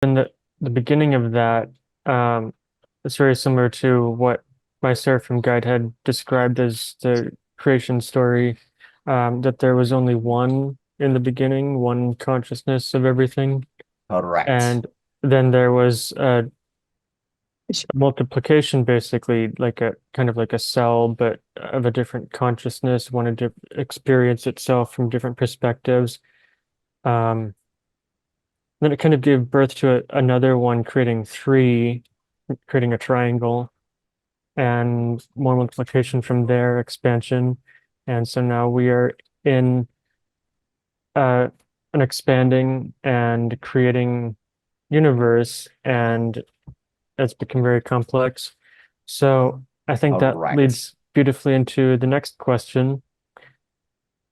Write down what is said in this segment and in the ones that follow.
in the beginning of that, it's very similar to what my Seraphim guide had described as the creation story, that there was only one in the beginning, one consciousness of everything, Correct. and then there was a multiplication, basically, like a kind of like a cell, but of a different consciousness, wanted to experience itself from different perspectives. Um, then it kind of gave birth to another one, creating three, creating a triangle, and more multiplication from there, expansion. And so now we are in uh, an expanding and creating universe, and it's become very complex. So I think that Correct. leads beautifully into the next question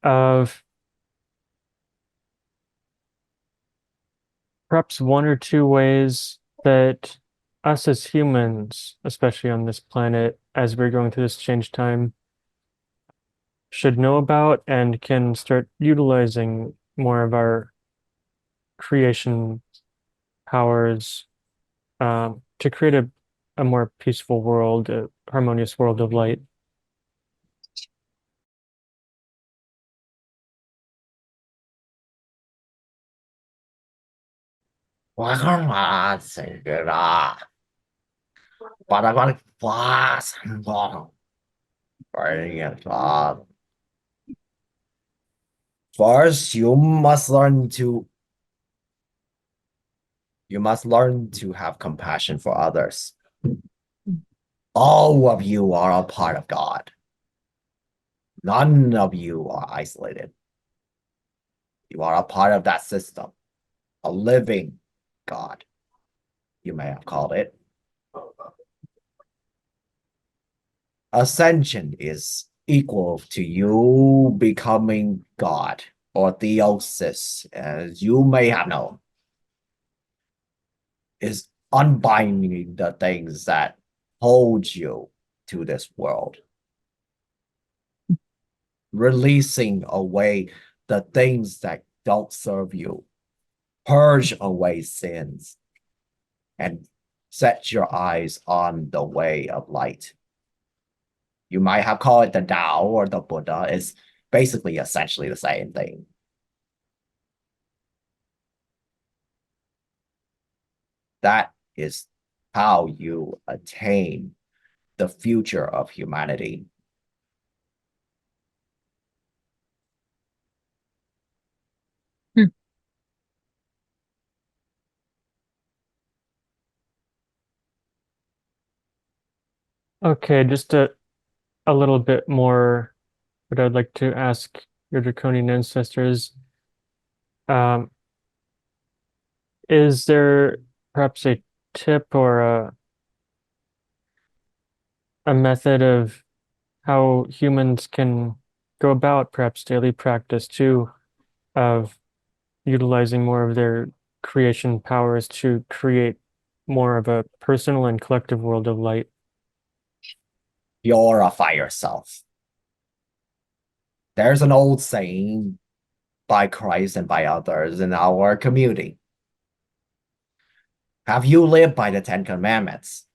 of perhaps one or two ways that us as humans, especially on this planet, as we're going through this change time, should know about and can start utilizing more of our creation powers, to create a more peaceful world, a harmonious world of light. わからんせんら、バラバラバーサンゴ、バリアン First, you must learn to have compassion for others. All of you are a part of God. None of you are isolated. You are a part of that system, a living God, you may have called it. Ascension is equal to you becoming God or theosis, as you may have known, is unbinding the things that hold you to this world, releasing away the things that don't serve you, purge away sins, and set your eyes on the way of light. You might have called it the Tao or the Buddha. It's basically essentially the same thing. That is how you attain the future of humanity. Hmm. Okay, just a little bit more, but I'd like to ask your draconian ancestors, um, is there perhaps a tip or a method of how humans can go about perhaps daily practice too of utilizing more of their creation powers to create more of a personal and collective world of light? Purify yourself. There's an old saying by Christ and by others in our community. Have you lived by the Ten Commandments?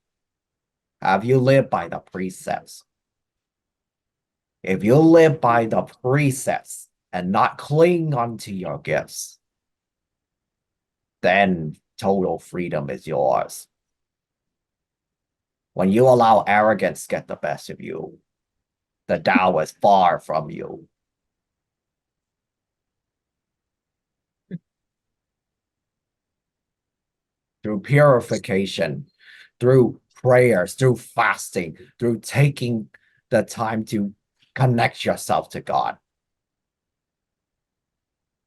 Have you lived by the precepts? If you live by the precepts and not cling onto your gifts, then total freedom is yours. When you allow arrogance get the best of you, the Tao is far from you. Through purification, through prayers, through fasting, through taking the time to connect yourself to God,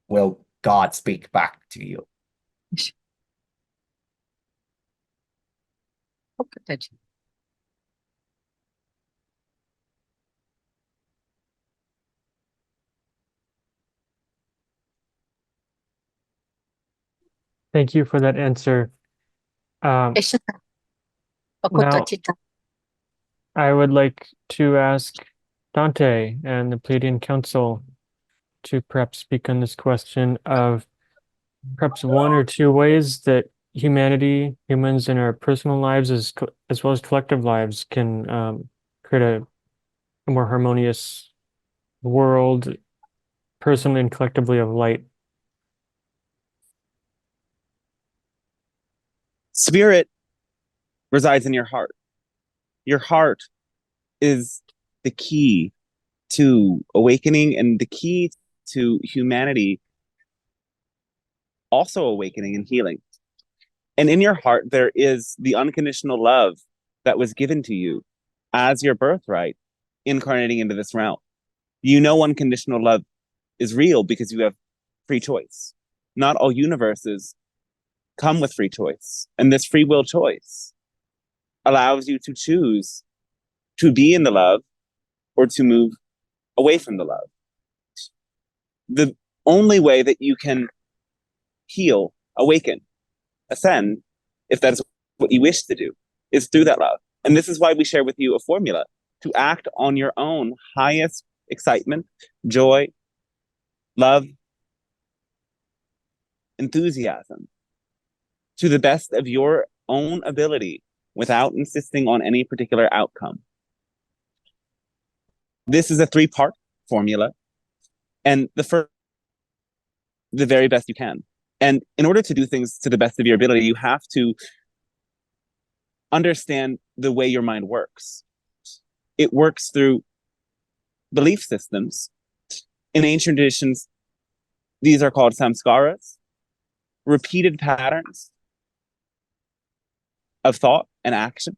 will God speak back to you. Thank you for that answer. Um, now, I would like to ask Dante and the Pleiadian Council to perhaps speak on this question of perhaps one or two ways that humanity, humans in our personal lives as well as collective lives can create a more harmonious world, personally and collectively, of light. Spirit resides in your heart. Your heart is the key to awakening and the key to humanity also awakening and healing. And in your heart, there is the unconditional love that was given to you as your birthright, incarnating into this realm. You know unconditional love is real because you have free choice. Not all universes come with free choice. And this free will choice allows you to choose to be in the love or to move away from the love. The only way that you can heal, awaken, ascend, if that is what you wish to do, is through that love. And this is why we share with you a formula to act on your own highest excitement, joy, love, enthusiasm to the best of your own ability without insisting on any particular outcome. This is a 3-part formula, and the very best you can. And in order to do things to the best of your ability, you have to understand the way your mind works. It works through belief systems. In ancient traditions, these are called samskaras, repeated patterns of thought and action.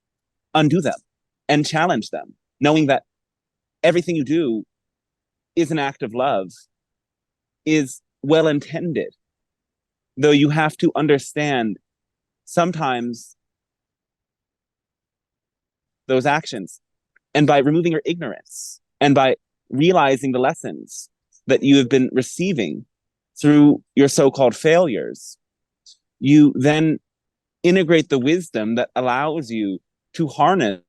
Undo them and challenge them, knowing that everything you do is an act of love, is well intended, though you have to understand sometimes those actions. And by removing your ignorance and by realizing the lessons that you have been receiving through your so-called failures, you then integrate the wisdom that allows you to harness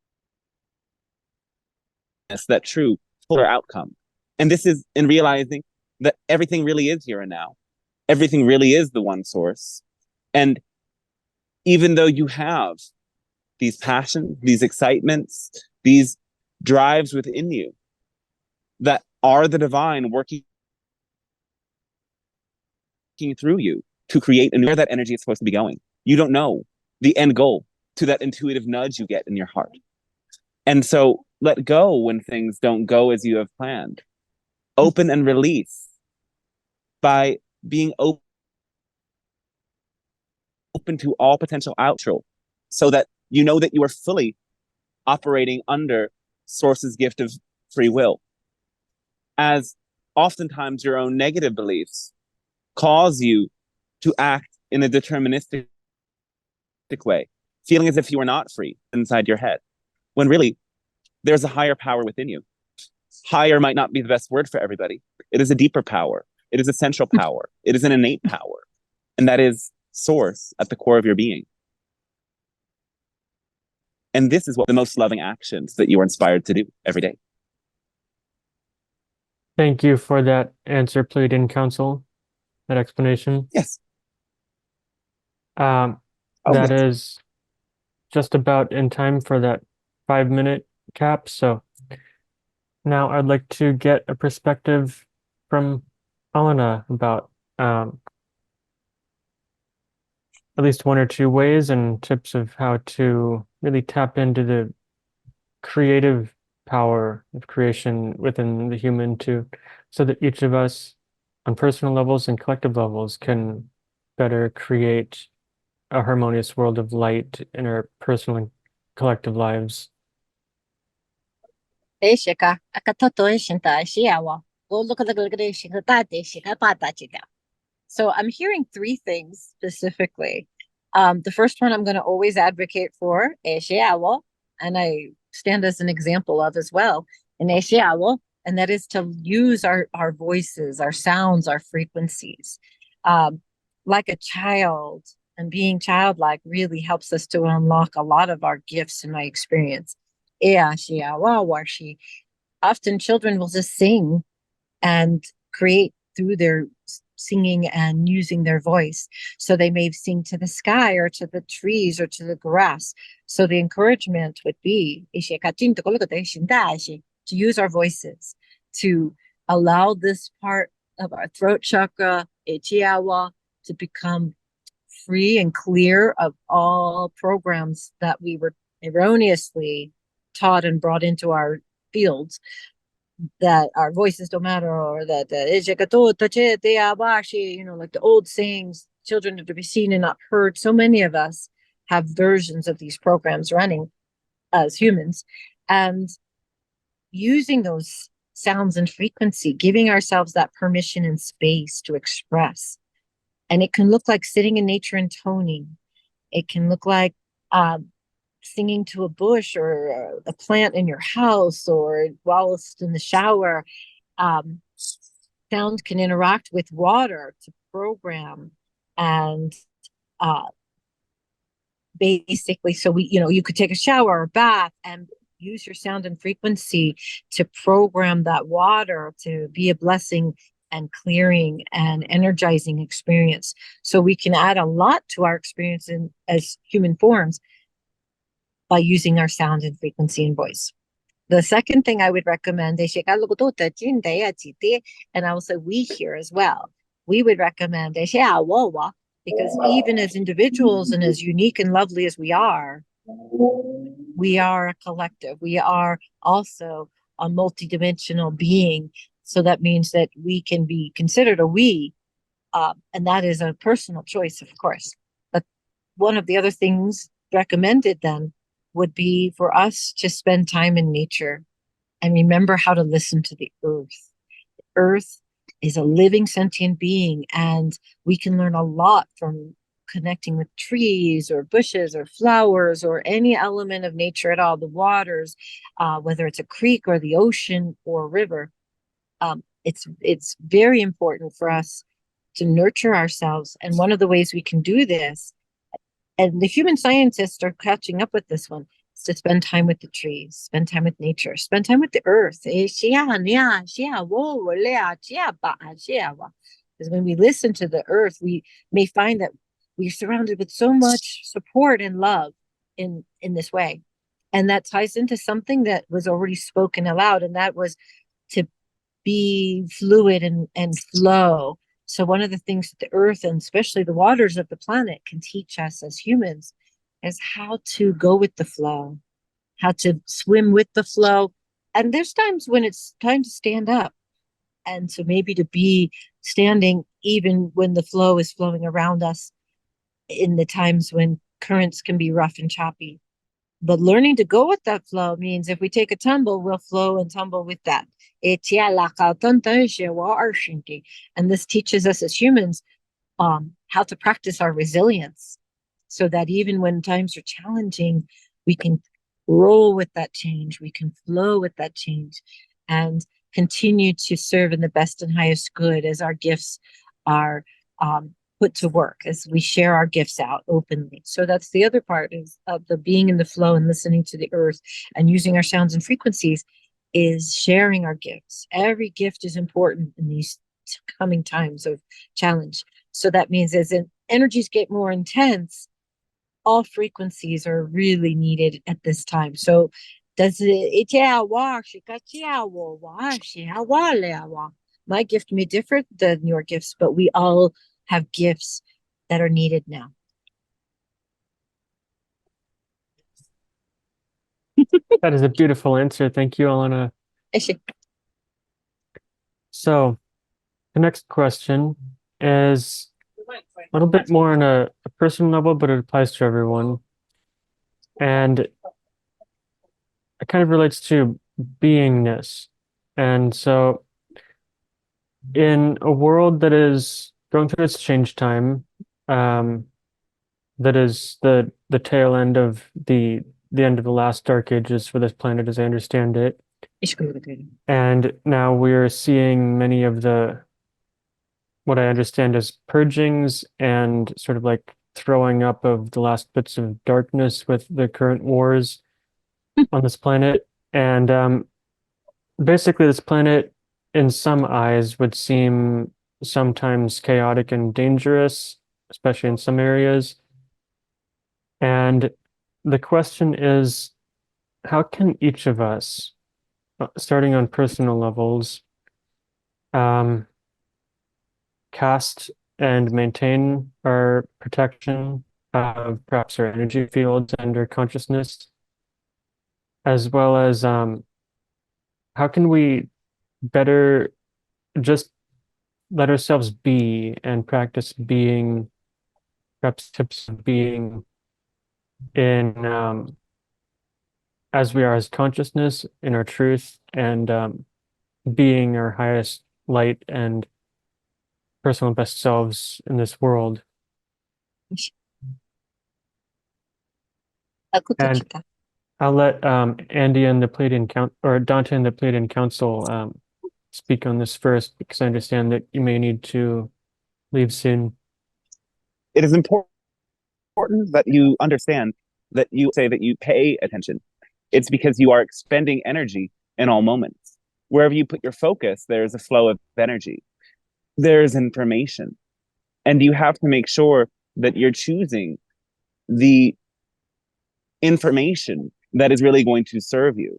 that true fuller outcome. And this is in realizing that everything really is here and now. Everything really is the one source. And even though you have these passions, these excitements, these drives within you that are the divine working through you to create and where that energy is supposed to be going. You don't know the end goal to that intuitive nudge you get in your heart. And so let go when things don't go as you have planned. Open and release by being open to all potential outro, so that you know that you are fully operating under Source's gift of free will. As oftentimes your own negative beliefs cause you to act in a deterministic way, feeling as if you are not free inside your head, when really there's a higher power within you. Higher might not be the best word for everybody. It is a deeper power. It is a central power. It is an innate power. And that is Source at the core of your being. And this is what the most loving actions that you are inspired to do every day. Thank you for that answer, Pleiadian Council, that explanation. Yes. That yes. is just about in time for that 5-minute cap. So now I'd like to get a perspective from Elena about at least 1 or 2 ways and tips of how to really tap into the creative power of creation within the human so that each of us on personal levels and collective levels can better create a harmonious world of light in our personal and collective lives. So I'm hearing 3 things specifically. The first one I'm going to always advocate for, and I stand as an example of as well, and that is to use our voices, our sounds, our frequencies. Like a child, and being childlike really helps us to unlock a lot of our gifts in my experience. Often children will just sing and create through their singing and using their voice. So they may sing to the sky or to the trees or to the grass. So the encouragement would be to use our voices, to allow this part of our throat chakra, to become free and clear of all programs that we were erroneously taught and brought into our fields, that our voices don't matter, or that like the old sayings, children are to be seen and not heard. So many of us have versions of these programs running as humans, and using those sounds and frequency, giving ourselves that permission and space to express. And it can look like sitting in nature and toning. It can look like singing to a bush or a plant in your house, or while it's in the shower. Sound can interact with water to program and basically, so you could take a shower or bath and use your sound and frequency to program that water to be a blessing and clearing and energizing experience. So we can add a lot to our experience as human forms by using our sound and frequency and voice. The second thing I would recommend, and I will say we here as well, we would recommend, because even as individuals and as unique and lovely as we are a collective. We are also a multidimensional being. So that means that we can be considered a we, and that is a personal choice, of course. But one of the other things recommended then would be for us to spend time in nature and remember how to listen to the earth. The earth is a living sentient being, and we can learn a lot from connecting with trees or bushes or flowers or any element of nature at all, the waters, whether it's a creek or the ocean or a river. It's very important for us to nurture ourselves. And one of the ways we can do this, and the human scientists are catching up with this one, is to spend time with the trees, spend time with nature, spend time with the earth. Because when we listen to the earth, we may find that we're surrounded with so much support and love in this way. And that ties into something that was already spoken aloud, and that was to be fluid and flow. So one of the things that the earth, and especially the waters of the planet, can teach us as humans is how to go with the flow, how to swim with the flow. And there's times when it's time to stand up, and so maybe to be standing even when the flow is flowing around us in the times when currents can be rough and choppy. But learning to go with that flow means if we take a tumble, we'll flow and tumble with that. And this teaches us as humans how to practice our resilience, so that even when times are challenging, we can roll with that change, we can flow with that change, and continue to serve in the best and highest good as our gifts are put to work, as we share our gifts out openly. So that's the other part is of the being in the flow and listening to the earth and using our sounds and frequencies, is sharing our gifts. Every gift is important in these coming times of challenge. So that means as energies get more intense, all frequencies are really needed at this time. So my gift may differ than your gifts, but we all have gifts that are needed now. That is a beautiful answer. Thank you, Alana. So the next question is a little bit more on a personal level, but it applies to everyone. And it kind of relates to beingness. And so in a world that is going through its change time, that is the tail end of the end of the last dark ages for this planet as I understand it. And now we're seeing many of what I understand as purgings and sort of like throwing up of the last bits of darkness with the current wars on this planet. And basically this planet in some eyes would seem sometimes chaotic and dangerous, especially in some areas. And the question is, how can each of us, starting on personal levels, um, cast and maintain our protection of perhaps our energy fields and our consciousness, as well as how can we better just let ourselves be and practice being, perhaps tips of being in as we are as consciousness in our truth and being our highest light and personal best selves in this world. Aku to And kita. I'll let Andy and the Pleiadian Council, or Dante and the Pleiadian Council speak on this first, because I understand that you may need to leave soon. It is important that you understand that you say that you pay attention. It's because you are expending energy in all moments. Wherever you put your focus, there's a flow of energy. There's information. And you have to make sure that you're choosing the information that is really going to serve you.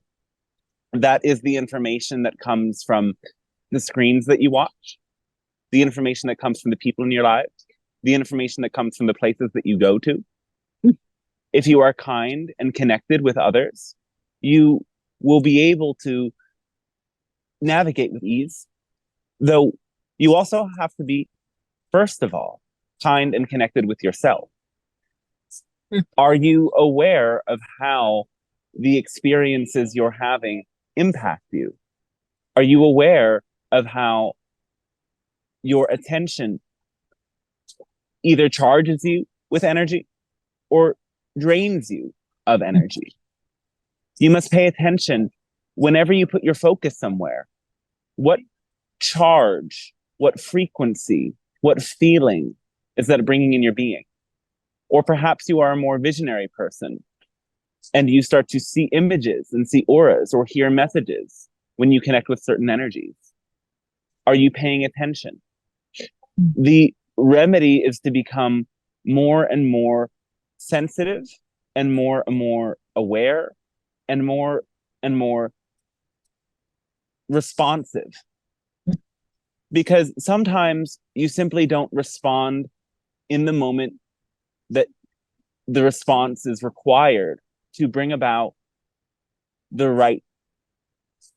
That is the information that comes from the screens that you watch, the information that comes from the people in your lives, the information that comes from the places that you go to. If you are kind and connected with others, you will be able to navigate with ease. Though you also have to be, first of all, kind and connected with yourself. Are you aware of how the experiences you're having impact you? Are you aware of how your attention either charges you with energy or drains you of energy? You must pay attention whenever you put your focus somewhere. What charge, what frequency, what feeling is that bringing in your being? Or perhaps you are a more visionary person and you start to see images and see auras or hear messages when you connect with certain energies. Are you paying attention? The remedy is to become more and more sensitive and more aware and more responsive. Because sometimes you simply don't respond in the moment that the response is required to bring about the right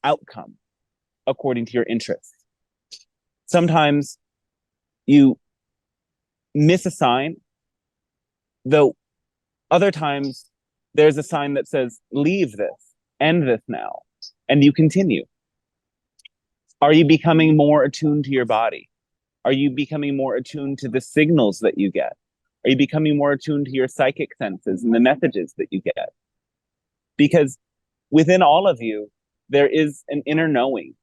outcome according to your interests. Sometimes you miss a sign, though other times there's a sign that says, leave this, end this now, and you continue. Are you becoming more attuned to your body? Are you becoming more attuned to the signals that you get? Are you becoming more attuned to your psychic senses and the messages that you get? Because within all of you, there is an inner knowing.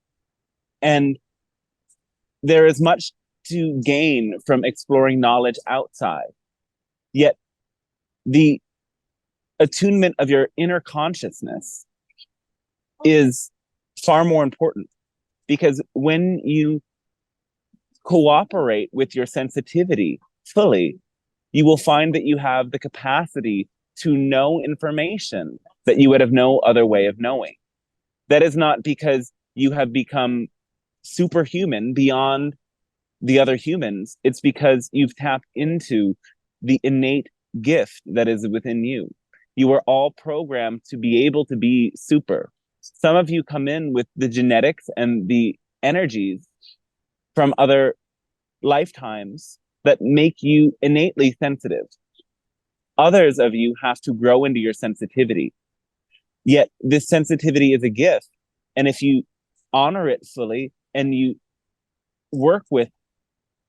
And there is much to gain from exploring knowledge outside. Yet the attunement of your inner consciousness is far more important, because when you cooperate with your sensitivity fully, you will find that you have the capacity to know information that you would have no other way of knowing. That is not because you have become superhuman beyond the other humans. It's because you've tapped into the innate gift that is within you. You are all programmed to be able to be super. Some of you come in with the genetics and the energies from other lifetimes that make you innately sensitive. Others of you have to grow into your sensitivity. Yet this sensitivity is a gift. And if you honor it fully and you work with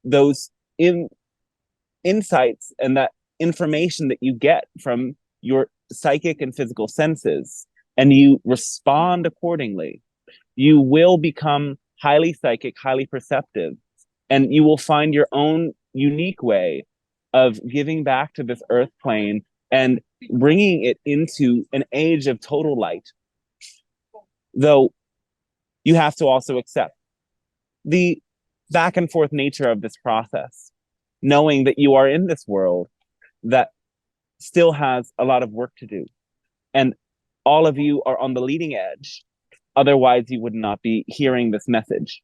those insights and that information that you get from your psychic and physical senses, and you respond accordingly, you will become highly psychic, highly perceptive, and you will find your own unique way of giving back to this earth plane and bringing it into an age of total light. Though you have to also accept the back and forth nature of this process, knowing that you are in this world that still has a lot of work to do. And all of you are on the leading edge. Otherwise, you would not be hearing this message.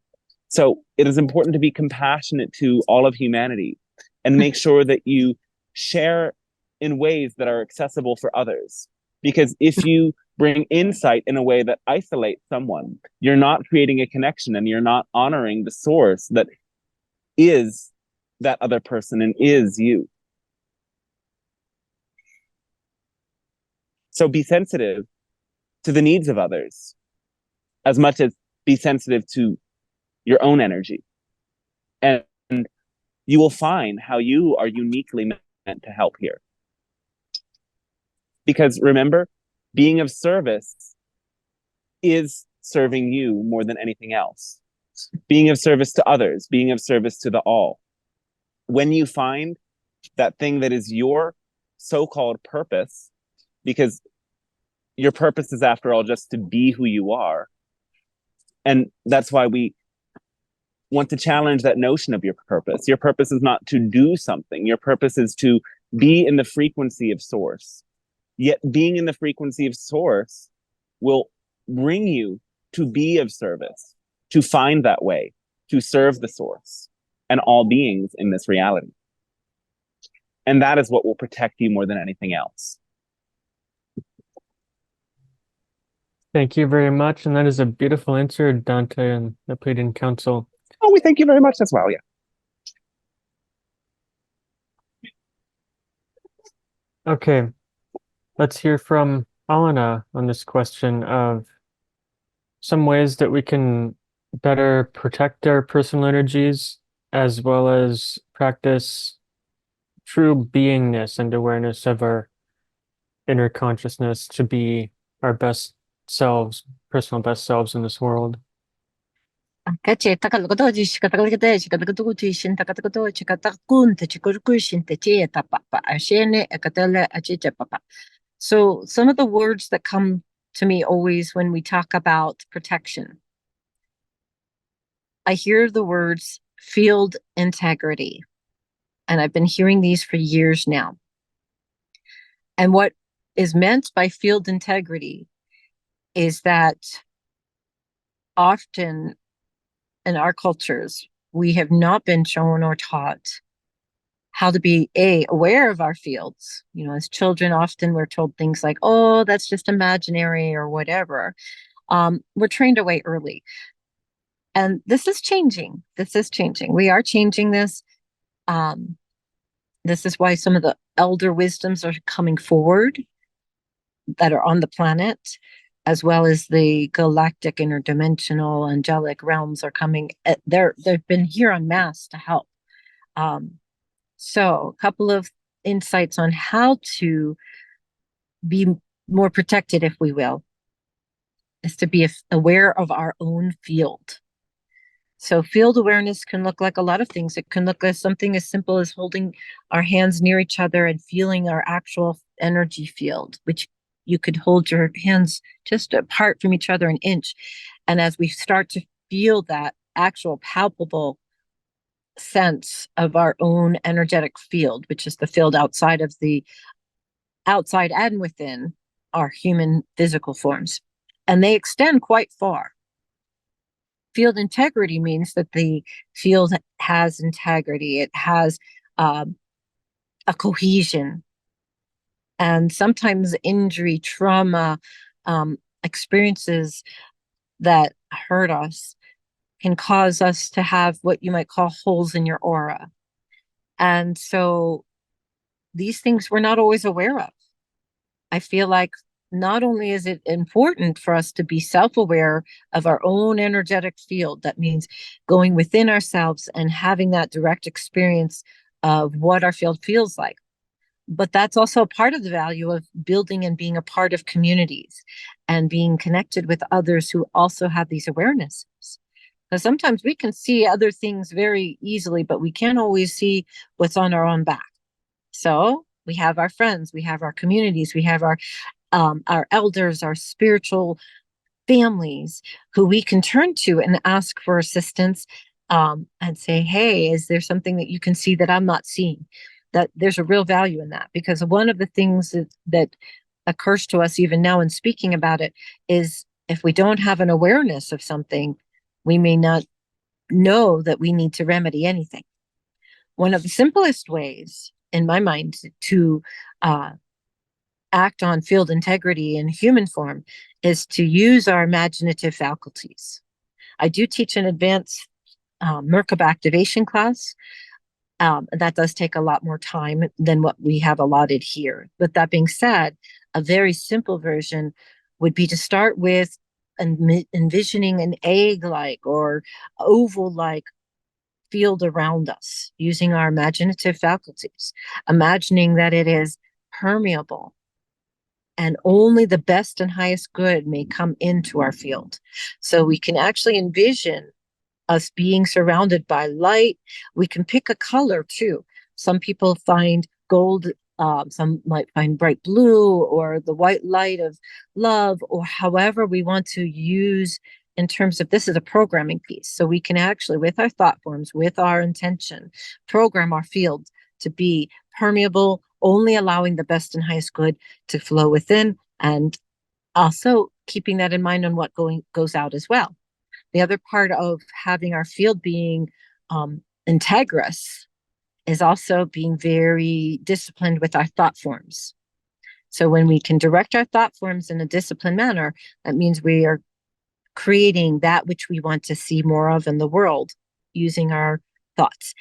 So it is important to be compassionate to all of humanity and make sure that you share in ways that are accessible for others. Because if you bring insight in a way that isolates someone, you're not creating a connection and you're not honoring the source that is that other person and is you. So be sensitive to the needs of others as much as be sensitive to your own energy. And you will find how you are uniquely meant to help here. Because remember, being of service is serving you more than anything else. Being of service to others, being of service to the all. When you find that thing that is your so-called purpose, because your purpose is, after all, just to be who you are. And that's why we want to challenge that notion of your purpose. Your purpose is not to do something. Your purpose is to be in the frequency of source. Yet being in the frequency of source will bring you to be of service, to find that way, to serve the source and all beings in this reality. And that is what will protect you more than anything else. Thank you very much. And that is a beautiful answer, Dante and the Pleiadian Council. Oh, we thank you very much as well. Yeah. Okay, let's hear from Alana on this question of some ways that we can better protect our personal energies as well as practice true beingness and awareness of our inner consciousness to be our best selves, personal best selves in this world. Kache takalgodoji shikatakalgade shikatakalgodoji shintakatakalgodoji shikatakunta chikurkushin teche tapapa ashene ekatele achiche papa. So some of the words that come to me always when we talk about protection, I hear the words field integrity, and I've been hearing these for years now. And what is meant by field integrity is that often in our cultures, we have not been shown or taught how to be aware of our fields. You know, as children, often we're told things like, oh, that's just imaginary or whatever. We're trained away early. And this is changing. This is changing. We are changing this. This is why some of the elder wisdoms are coming forward that are on the planet, as well as the galactic, interdimensional, angelic realms are coming. They've been here en masse to help. So a couple of insights on how to be more protected, if we will, is to be aware of our own field. So field awareness can look like a lot of things. It can look like something as simple as holding our hands near each other and feeling our actual energy field, which you could hold your hands just apart from each other an inch. And as we start to feel that actual palpable sense of our own energetic field, which is the field outside and within our human physical forms, and they extend quite far. Field integrity means that the field has integrity. It has a cohesion. And sometimes injury, trauma, experiences that hurt us can cause us to have what you might call holes in your aura. And so these things we're not always aware of. I feel like not only is it important for us to be self-aware of our own energetic field, that means going within ourselves and having that direct experience of what our field feels like. But that's also a part of the value of building and being a part of communities and being connected with others who also have these awarenesses. Because sometimes we can see other things very easily, but we can't always see what's on our own back. So we have our friends, we have our communities, we have our elders, our spiritual families who we can turn to and ask for assistance and say, hey, is there something that you can see that I'm not seeing? That there's a real value in that, because one of the things that occurs to us even now in speaking about it is, if we don't have an awareness of something, we may not know that we need to remedy anything. One of the simplest ways, in my mind, to act on field integrity in human form is to use our imaginative faculties. I do teach an advanced Merkaba activation class. That does take a lot more time than what we have allotted here. But that being said, a very simple version would be to start with envisioning an egg-like or oval-like field around us, using our imaginative faculties, imagining that it is permeable and only the best and highest good may come into our field. So we can actually envision us being surrounded by light. We can pick a color too. Some people find gold, some might find bright blue, or the white light of love, or however we want to use in terms of, this is a programming piece. So we can actually, with our thought forms, with our intention, program our field to be permeable, only allowing the best and highest good to flow within, and also keeping that in mind on what goes out as well. The other part of having our field being integrous is also being very disciplined with our thought forms. So when we can direct our thought forms in a disciplined manner, that means we are creating that which we want to see more of in the world using our thoughts.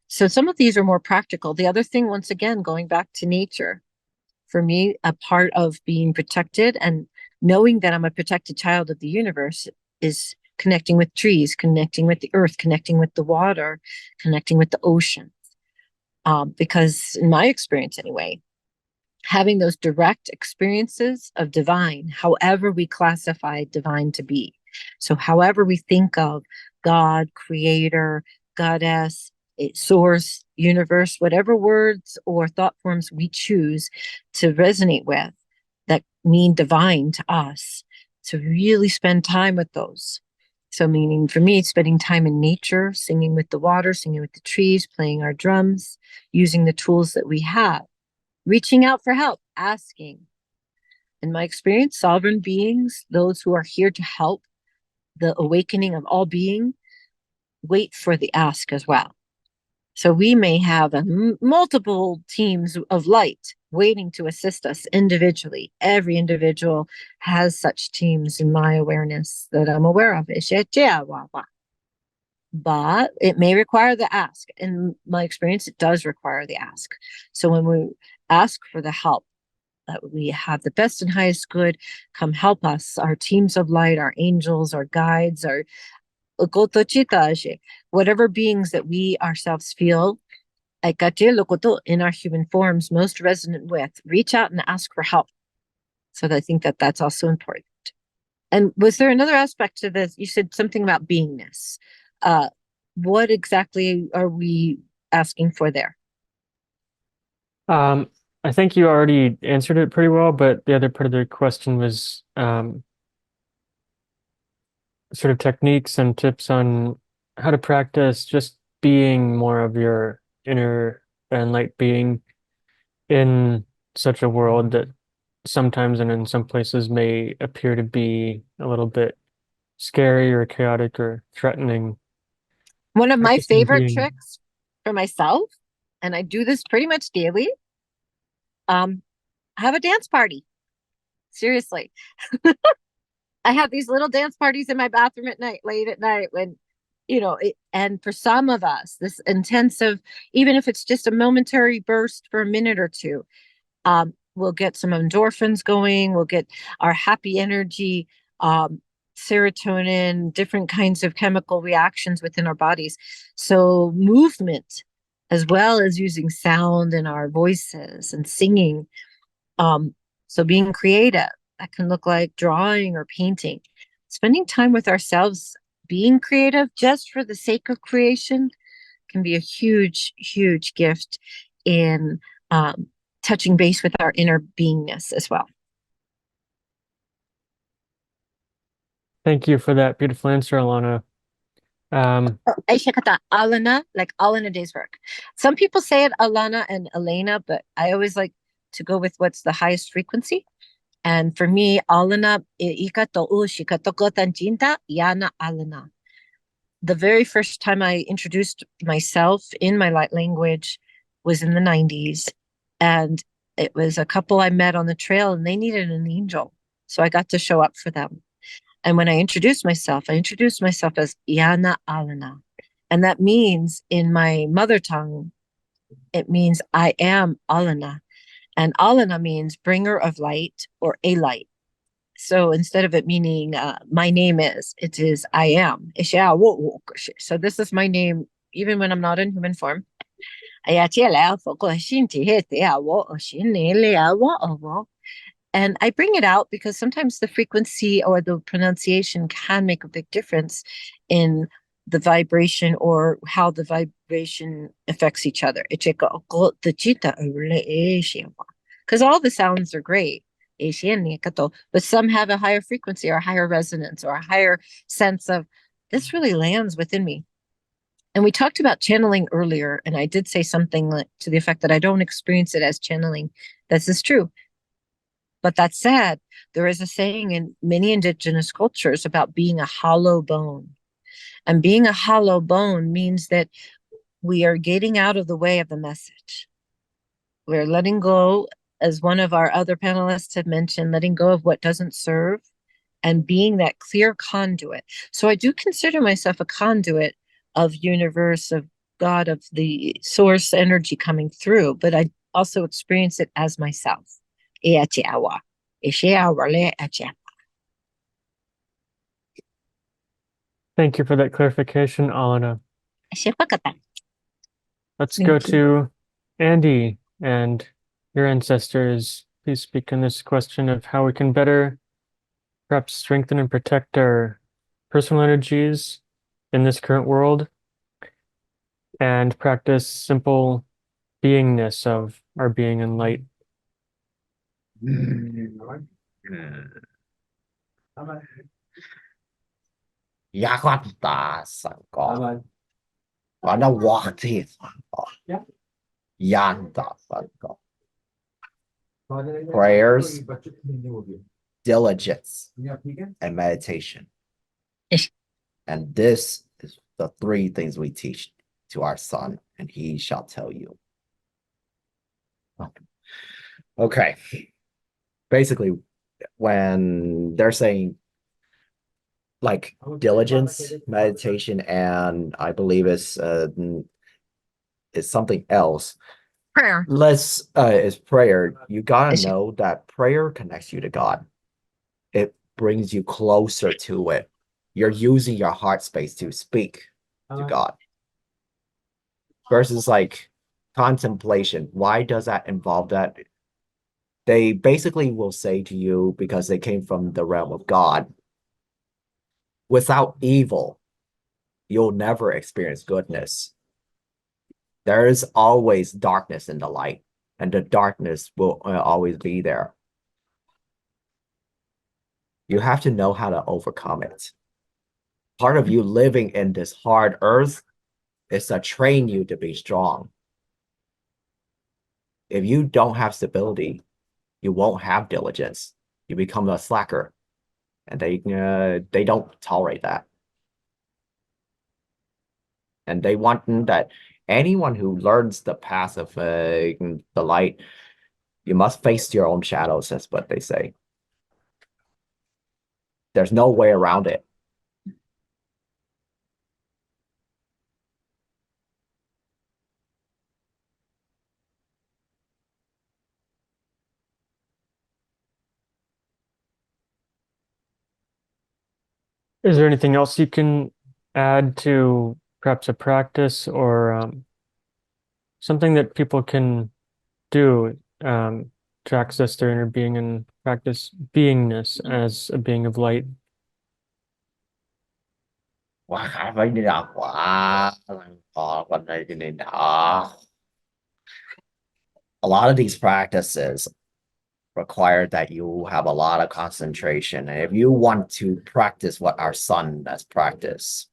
So some of these are more practical. The other thing, once again, going back to nature, for me, a part of being protected and knowing that I'm a protected child of the universe is connecting with trees, connecting with the earth, connecting with the water, connecting with the ocean. Because in my experience anyway, having those direct experiences of divine, however we classify divine to be. So however we think of God, creator, goddess, source, universe, whatever words or thought forms we choose to resonate with that mean divine to us, to really spend time with those. So meaning for me, spending time in nature, singing with the water, singing with the trees, playing our drums, using the tools that we have, reaching out for help, asking. In my experience, sovereign beings, those who are here to help the awakening of all being, wait for the ask as well. So we may have multiple teams of light waiting to assist us individually. Every individual has such teams in my awareness that I'm aware of. But it may require the ask. In my experience, it does require the ask. So when we ask for the help, that we have the best and highest good come help us, our teams of light, our angels, our guides, our whatever beings that we ourselves feel in our human forms most resonant with, reach out and ask for help. So I think that that's also important. And was there another aspect to this? You said something about beingness. What exactly are we asking for there? I think you already answered it pretty well, but the other part of the question was sort of techniques and tips on how to practice just being more of your inner and light being in such a world that sometimes and in some places may appear to be a little bit scary or chaotic or threatening. One of my Practicing favorite being, tricks for myself, and I do this pretty much daily, have a dance party. Seriously. I have these little dance parties in my bathroom at night, late at night, when, and for some of us, this intensive, even if it's just a momentary burst for a minute or two, we'll get some endorphins going, we'll get our happy energy, serotonin, different kinds of chemical reactions within our bodies. So movement, as well as using sound in our voices and singing. So being creative, that can look like drawing or painting. Spending time with ourselves, being creative just for the sake of creation can be a huge, huge gift in touching base with our inner beingness as well. Thank you for that beautiful answer, Alana. Alana, like all in a day's work. Some people say it Alana and Elena, but I always like to go with what's the highest frequency. And for me, Alana, yana Alana. The very first time I introduced myself in my light language was in the 90s. And it was a couple I met on the trail and they needed an angel. So I got to show up for them. And when I introduced myself as Yana Alana. And that means in my mother tongue, it means I am Alana. And Alana means bringer of light or a light. So instead of it meaning my name is, it is I am. So this is my name, even when I'm not in human form. And I bring it out because sometimes the frequency or the pronunciation can make a big difference in the vibration or how the vibration affects each other. Because all the sounds are great, but some have a higher frequency or a higher resonance or a higher sense of this really lands within me. And we talked about channeling earlier, and I did say something to the effect that I don't experience it as channeling. This is true. But that said, there is a saying in many indigenous cultures about being a hollow bone. And being a hollow bone means that we are getting out of the way of the message. We're letting go, as one of our other panelists had mentioned, letting go of what doesn't serve and being that clear conduit. So I do consider myself a conduit of universe, of God, of the source energy coming through, but I also experience it as myself. Thank you for that clarification, Alana. Let's go to Andy and your ancestors. Please speak on this question of how we can better perhaps strengthen and protect our personal energies in this current world and practice simple beingness of our being in light. Prayers, diligence, and meditation. And this is the three things we teach to our son, and he shall tell you. Okay. Basically, when they're saying like diligence, meditation, and I believe it's something else. Prayer. Is prayer. You gotta know that prayer connects you to God. It brings you closer to it. You're using your heart space to speak to God. Versus like contemplation. Why does that involve that? They basically will say to you, because they came from the realm of God, without evil, you'll never experience goodness. There is always darkness in the light, and the darkness will always be there. You have to know how to overcome it. Part of you living in this hard earth is to train you to be strong. If you don't have stability, you won't have diligence. You become a slacker, and they don't tolerate that. And they want that anyone who learns the path of the light, you must face your own shadows. That's what they say. There's no way around it. Is there anything else you can add to perhaps a practice or something that people can do to access their inner being and practice beingness as a being of light? A lot of these practices, require that you have a lot of concentration. And if you want to practice what our son has practiced,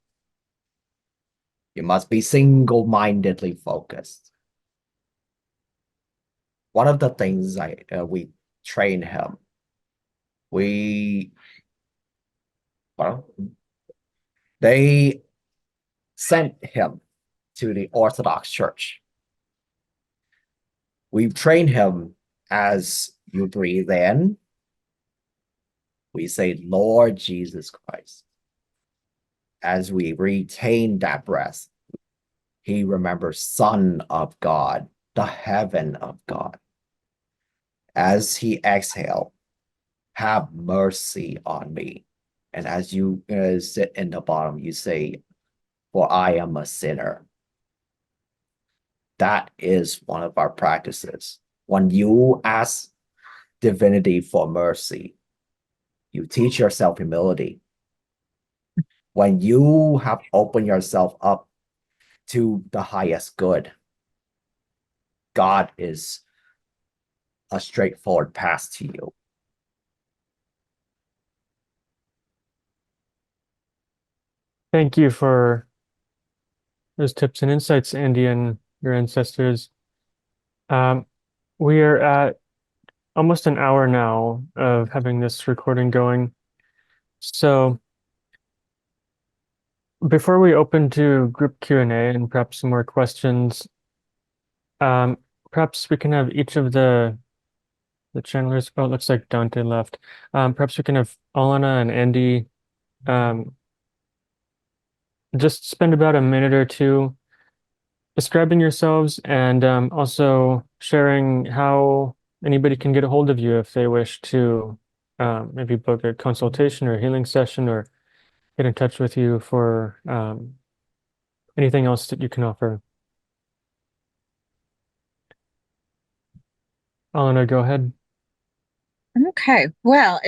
you must be single-mindedly focused. One of the things we train him, they sent him to the Orthodox Church. We've trained him as you breathe in, we say, Lord Jesus Christ. As we retain that breath, he remembers Son of God, the heaven of God. As he exhale, have mercy on me. And as you sit in the bottom, you say, for I am a sinner. That is one of our practices. When you ask divinity for mercy, you teach yourself humility. When you have opened yourself up to the highest good, God is a straightforward path to you. Thank you for those tips and insights, Andy, and your ancestors. We are at almost an hour now of having this recording going. So before we open to group Q&A and perhaps some more questions, perhaps we can have each of the channelers. Oh, it looks like Dante left. Perhaps we can have Alana and Andy just spend about a minute or two describing yourselves and also sharing how anybody can get a hold of you if they wish to maybe book a consultation or healing session or get in touch with you for anything else that you can offer. Alana, go ahead. Okay, well,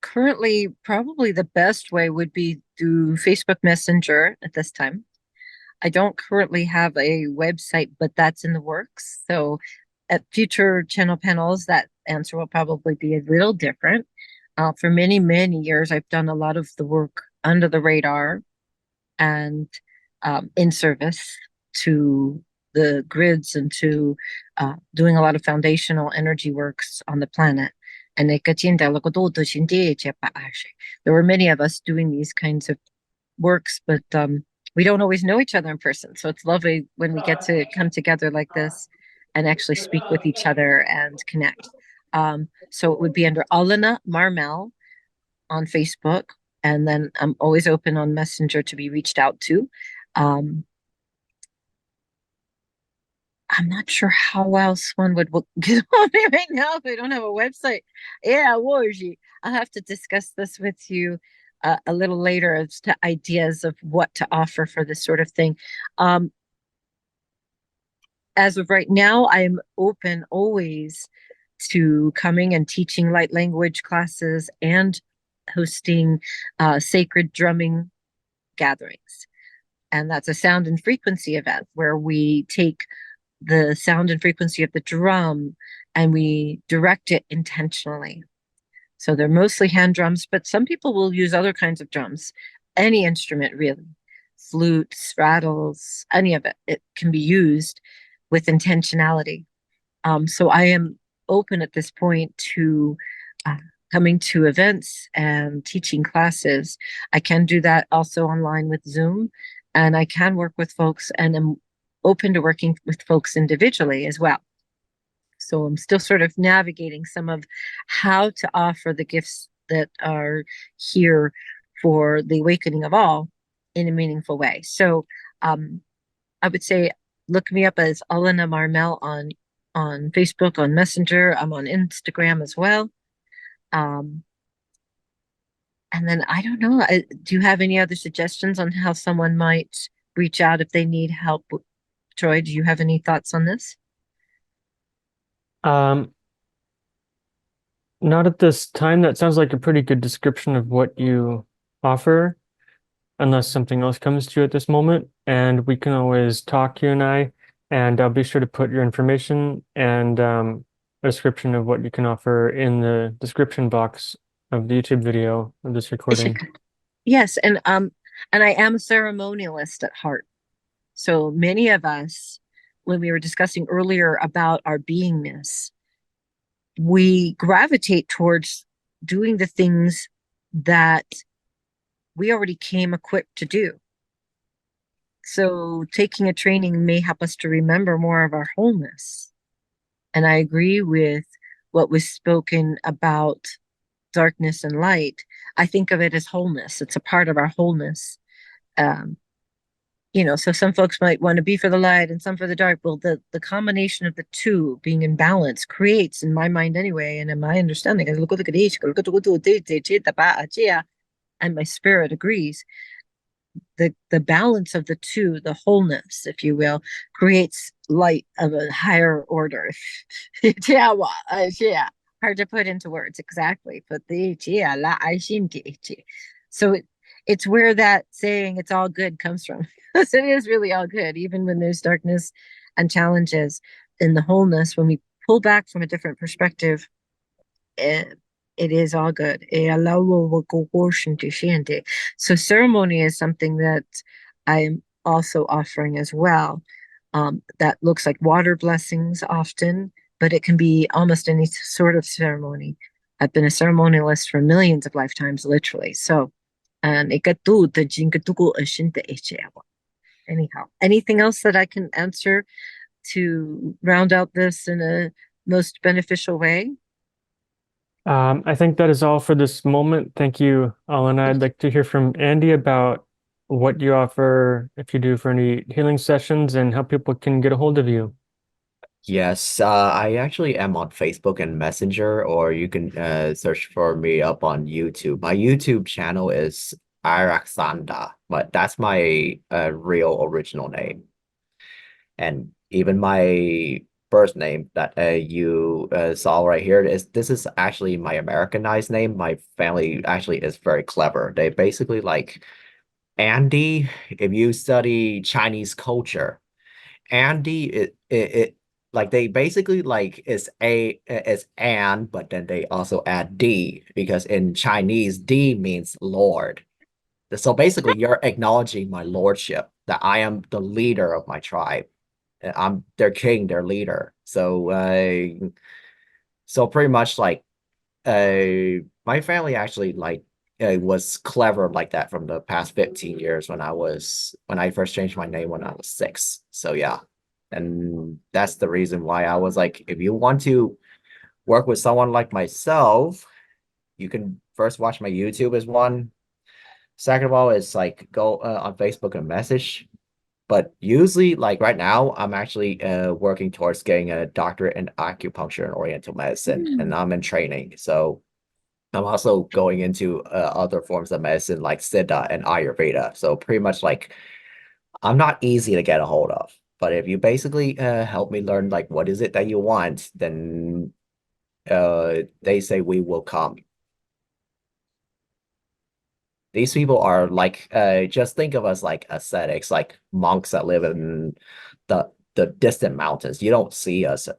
currently, probably the best way would be through Facebook Messenger at this time. I don't currently have a website, but that's in the works. So at future channel panels, that answer will probably be a little different. For many, many years, I've done a lot of the work under the radar and in service to the grids and to doing a lot of foundational energy works on the planet. And there were many of us doing these kinds of works, but we don't always know each other in person. So it's lovely when we get to come together like this and actually speak with each other and connect. So it would be under Alana Marmel on Facebook. And then I'm always open on Messenger to be reached out to. I'm not sure how else one would get on me right now if I don't have a website. Yeah, Warji. I'll have to discuss this with you a little later as to ideas of what to offer for this sort of thing. As of right now, I am open always to coming and teaching light language classes and hosting sacred drumming gatherings. And that's a sound and frequency event where we take the sound and frequency of the drum and we direct it intentionally. So they're mostly hand drums, but some people will use other kinds of drums, any instrument really, flutes, rattles, any of it. It can be used with intentionality. So I am open at this point to coming to events and teaching classes. I can do that also online with Zoom, and I can work with folks and am open to working with folks individually as well. So I'm still sort of navigating some of how to offer the gifts that are here for the awakening of all in a meaningful way. So I would say look me up as Alana Marmel on Facebook, on Messenger. I'm on Instagram as well. And then I don't know. Do you have any other suggestions on how someone might reach out if they need help? Troy, do you have any thoughts on this? Not at this time. That sounds like a pretty good description of what you offer, unless something else comes to you at this moment. And we can always talk, you and I, And I'll be sure to put your information and a description of what you can offer in the description box of the YouTube video of this recording. Yes, and I am a ceremonialist at heart. So many of us, when we were discussing earlier about our beingness, we gravitate towards doing the things that we already came equipped to do. So taking a training may help us to remember more of our wholeness. And I agree with what was spoken about darkness and light. I think of it as wholeness. It's a part of our wholeness. Um, so some folks might want to be for the light and some for the dark. Well, the combination of the two being in balance creates, in my mind anyway, and in my understanding, and my spirit agrees, the balance of the two, the wholeness, if you will, creates light of a higher order. Hard to put into words exactly, but so it's where that saying "it's all good" comes from. Because it is really all good, even when there's darkness and challenges. In the wholeness, when we pull back from a different perspective, it is all good. So ceremony is something that I'm also offering as well. That looks like water blessings often, but it can be almost any sort of ceremony. I've been a ceremonialist for millions of lifetimes, literally. So, and anyhow, anything else that I can answer to round out this in a most beneficial way? I think that is all for this moment. Thank you, Alana. I'd like to hear from Andy about what you offer, if you do, for any healing sessions and how people can get a hold of you. Yes, I actually am on Facebook and Messenger, or you can search for me up on YouTube. My YouTube channel is Araxanda, but that's my real original name. And even my birth name that you saw right here this is actually my Americanized name. My family actually is very clever. They basically like Andy. If you study Chinese culture, Andy it like they basically like is and, but then they also add D because in Chinese D means Lord. So basically you're acknowledging my lordship, that I am the leader of my tribe. I'm their king, their leader. So pretty much like my family actually like was clever like that from the past 15 years when I first changed my name when I was 6. So yeah. And that's the reason why I was like, if you want to work with someone like myself, you can first watch my YouTube is one. Second of all, is like go on Facebook and message. But usually, like right now, I'm actually working towards getting a doctorate in acupuncture and oriental medicine, and I'm in training. So I'm also going into other forms of medicine like Siddha and Ayurveda. So pretty much like I'm not easy to get a hold of. But if you basically help me learn like what is it that you want, then they say we will come. These people are like just think of us like ascetics, like monks that live in the distant mountains. You don't see us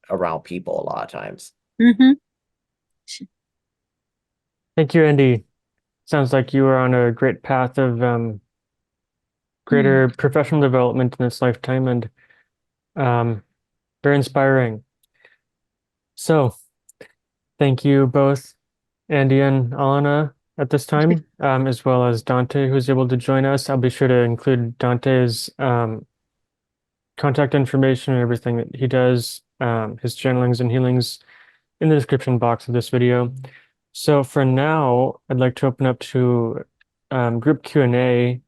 around people a lot of times. Mm-hmm. Thank you, Andy. Sounds like you are on a great path of greater professional development in this lifetime and um, very inspiring. So, thank you both, Andy and Alana, at this time, as well as Dante, who's able to join us. I'll be sure to include Dante's contact information and everything that he does, his channelings and healings in the description box of this video. So for now, I'd like to open up to group Q&A.